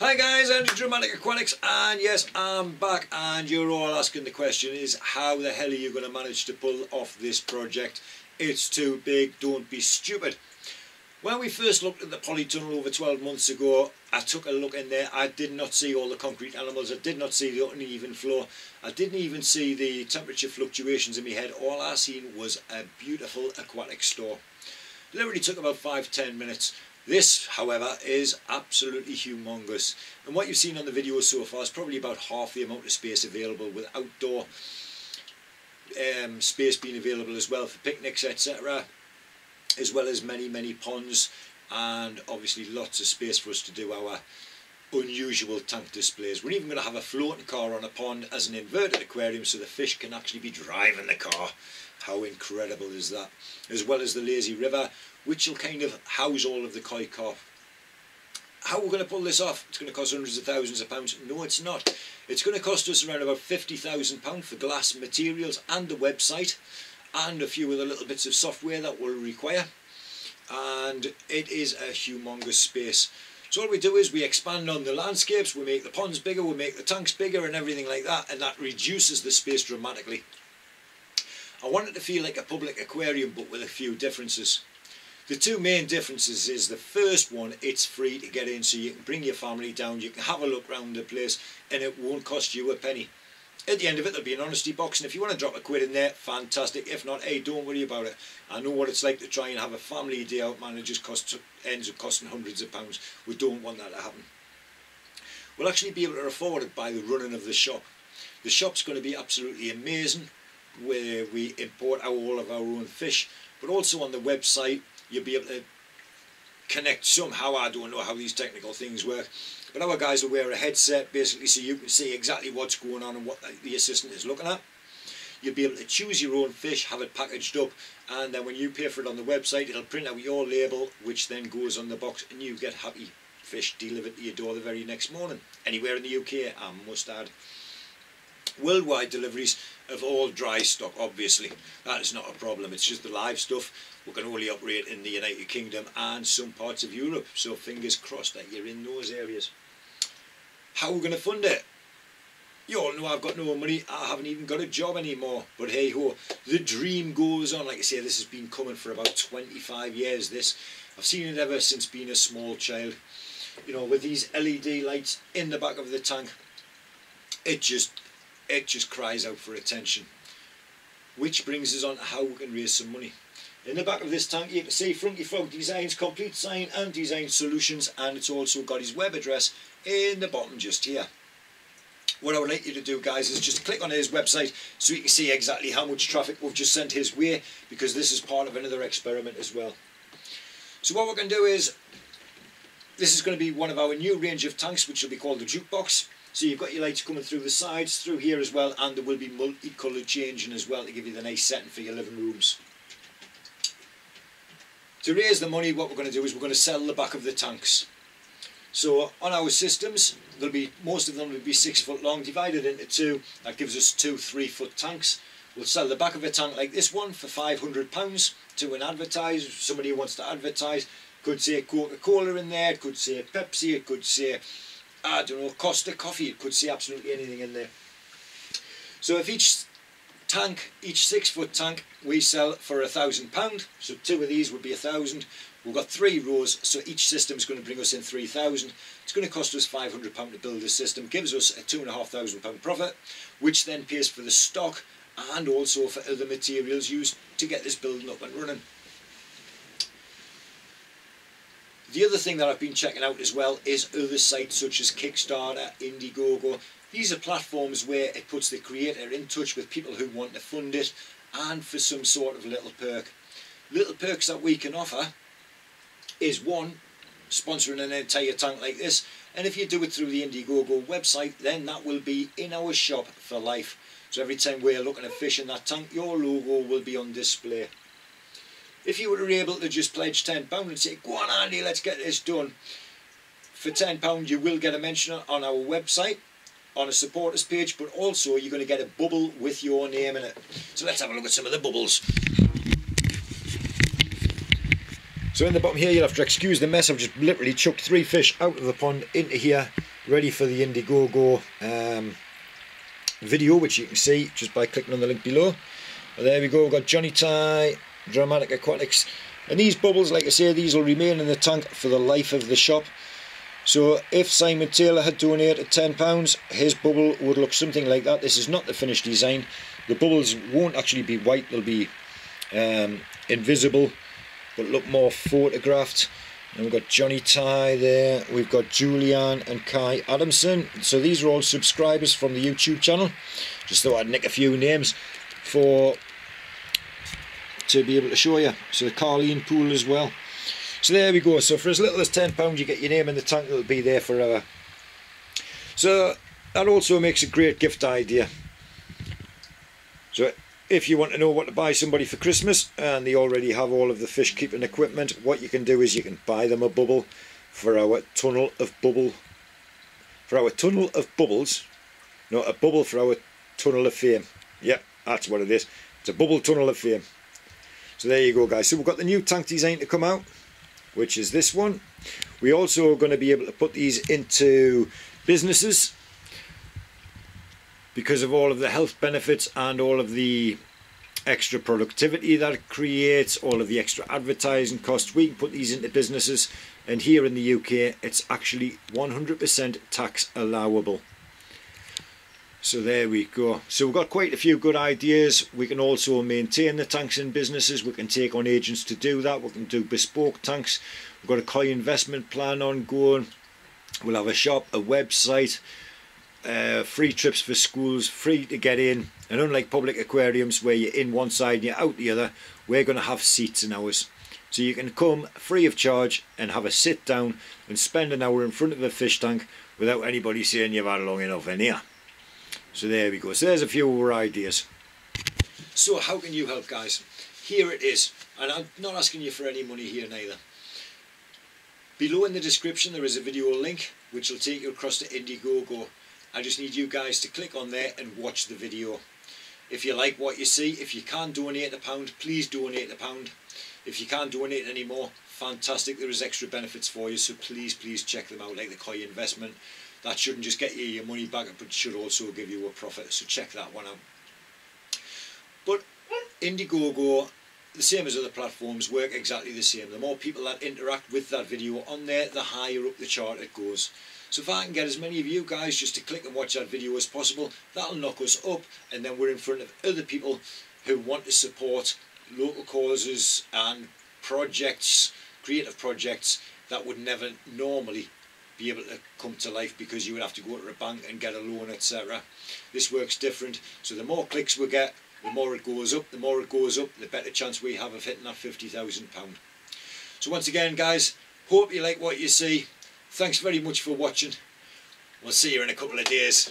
Hi guys, Andrew Dramatic Aquatics, and yes, I'm back, and you're all asking the question is, how the hell are you going to manage to pull off this project? It's too big, don't be stupid. When we first looked at the polytunnel over 12 months ago, I took a look in there. I did not see all the concrete animals, I did not see the uneven floor, I didn't even see the temperature fluctuations in my head. All I seen was a beautiful aquatic store. Literally took about 5-10 minutes. This, however, is absolutely humongous, and what you've seen on the video so far is probably about half the amount of space available, with outdoor space being available as well for picnics, etc., as well as many ponds, and obviously lots of space for us to do our unusual tank displays. We're even going to have a floating car on a pond as an inverted aquarium, so the fish can actually be driving the car. How incredible is that? As well as the lazy river, which will kind of house all of the koi carp. How are we going to pull this off? It's going to cost hundreds of thousands of pounds. No, it's not. It's going to cost us around about £50,000 for glass materials and the website, and a few other little bits of software that we'll require. And it is a humongous space. So all we do is we expand on the landscapes, we make the ponds bigger, we make the tanks bigger and everything like that, and that reduces the space dramatically. I want it to feel like a public aquarium, but with a few differences. The two main differences is, the first one, it's free to get in, so you can bring your family down, you can have a look around the place, and it won't cost you a penny. At the end of it, there'll be an honesty box, and if you want to drop a quid in there, fantastic. If not, hey, don't worry about it. I know what it's like to try and have a family day out, man. It just ends up costing hundreds of pounds. We don't want that to happen. We'll actually be able to afford it by the running of the shop. The shop's going to be absolutely amazing, where we import all of our own fish, but also on the website you'll be able to connect somehow. I don't know how these technical things work, but our guys will wear a headset basically, so you can see exactly what's going on and what the assistant is looking at. You'll be able to choose your own fish, have it packaged up, and then when you pay for it on the website, it'll print out your label, which then goes on the box, and you get happy fish delivered to your door the very next morning, anywhere in the UK, I must add. Worldwide deliveries of all dry stock, obviously that is not a problem. It's just the live stuff we can only operate in the United Kingdom and some parts of Europe, so fingers crossed that you're in those areas. How are we going to fund it? You all know I've got no money, I haven't even got a job anymore, but hey ho, the dream goes on. Like I say, this has been coming for about 25 years. I've seen it ever since being a small child, you know, with these LED lights in the back of the tank. It just cries out for attention, which brings us on to how we can raise some money. In the back of this tank you can see Funky Frog Designs, complete sign and design solutions, and it's also got his web address in the bottom just here. What I would like you to do, guys, is just click on his website so you can see exactly how much traffic we've just sent his way, because this is part of another experiment as well. So what we're going to do is, this is going to be one of our new range of tanks, which will be called the jukebox. So you've got your lights coming through the sides, through here as well, and there will be multicoloured changing as well to give you the nice setting for your living rooms. To raise the money, what we're going to do is we're going to sell the back of the tanks. So on our systems, most of them will be 6 foot long, divided into two. That gives us 2 3-foot tanks. We'll sell the back of a tank like this one for £500 to an advertiser. Somebody who wants to advertise, could say Coca-Cola in there, could say Pepsi, it could say, I don't know, Costa Coffee, it could say absolutely anything in there. So if each tank, each 6-foot tank, we sell for £1,000, so 2 of these would be 1,000. We've got 3 rows, so each system is going to bring us in 3,000. It's going to cost us £500 to build this system, gives us a £2,500 profit, which then pays for the stock and also for other materials used to get this building up and running. The other thing that I've been checking out as well is other sites such as Kickstarter, Indiegogo. These are platforms where it puts the creator in touch with people who want to fund it, and for some sort of little perk. Little perks that we can offer is, one, sponsoring an entire tank like this, and if you do it through the Indiegogo website, then that will be in our shop for life. So every time we're looking at fish in that tank, your logo will be on display. If you were able to just pledge £10 and say, go on Andy, let's get this done, for £10 you will get a mention on our website, on a supporters page, but also you're going to get a bubble with your name in it. So let's have a look at some of the bubbles. So in the bottom here, you'll have to excuse the mess. I've just literally chucked 3 fish out of the pond into here. ready for the Indiegogo video, which you can see just by clicking on the link below. And there we go, we've got Johnny Ty, Dramatic Aquatics, and these bubbles, like I say, these will remain in the tank for the life of the shop. So if Simon Taylor had donated £10, his bubble would look something like that. This is not the finished design. The bubbles won't actually be white, they'll be invisible, but look more photographed. And we've got Johnny Ty there, we've got Julianne and Kai Adamson. So these are all subscribers from the YouTube channel. Just thought I'd nick a few names to be able to show you. So the Carleen Pool as well. So there we go. So for as little as £10 you get your name in the tank, it'll be there forever. So that also makes a great gift idea. So if you want to know what to buy somebody for Christmas and they already have all of the fish keeping equipment, what you can do is you can buy them a bubble for our tunnel of bubbles. No, a bubble for our tunnel of fame. Yep, that's what it is. It's a bubble tunnel of fame. So there you go, guys. So we've got the new tank design to come out, which is this one. We're also going to be able to put these into businesses because of all of the health benefits and all of the extra productivity that it creates, all of the extra advertising costs. We can put these into businesses, and here in the UK it's actually 100% tax allowable. So there we go. So we've got quite a few good ideas. We can also maintain the tanks in businesses. We can take on agents to do that. We can do bespoke tanks. We've got a koi investment plan ongoing. We'll have a shop, a website, free trips for schools, free to get in. And unlike public aquariums where you're in one side and you're out the other, we're going to have seats in ours. So you can come free of charge and have a sit down and spend an hour in front of a fish tank without anybody saying you've had long enough in here. So there we go. So there's a few more ideas. So how can you help, guys? Here it is. And I'm not asking you for any money here neither. Below in the description there is a video link which will take you across to Indiegogo. I just need you guys to click on there and watch the video. If you like what you see, if you can't donate £1, please donate £1. If you can't donate anymore, fantastic. There is extra benefits for you, so please check them out, like the koi investment. That shouldn't just get you your money back, but should also give you a profit, so check that one out. But Indiegogo, the same as other platforms, work exactly the same. The more people that interact with that video on there, the higher up the chart it goes. So if I can get as many of you guys just to click and watch that video as possible, that'll knock us up, and then we're in front of other people who want to support local causes and projects, creative projects that would never normally be able to come to life because you would have to go to a bank and get a loan, etc. This works different, so the more clicks we get, the more it goes up. The more it goes up, the better chance we have of hitting that £50,000. So once again, guys, hope you like what you see. Thanks very much for watching. We'll see you in a couple of days.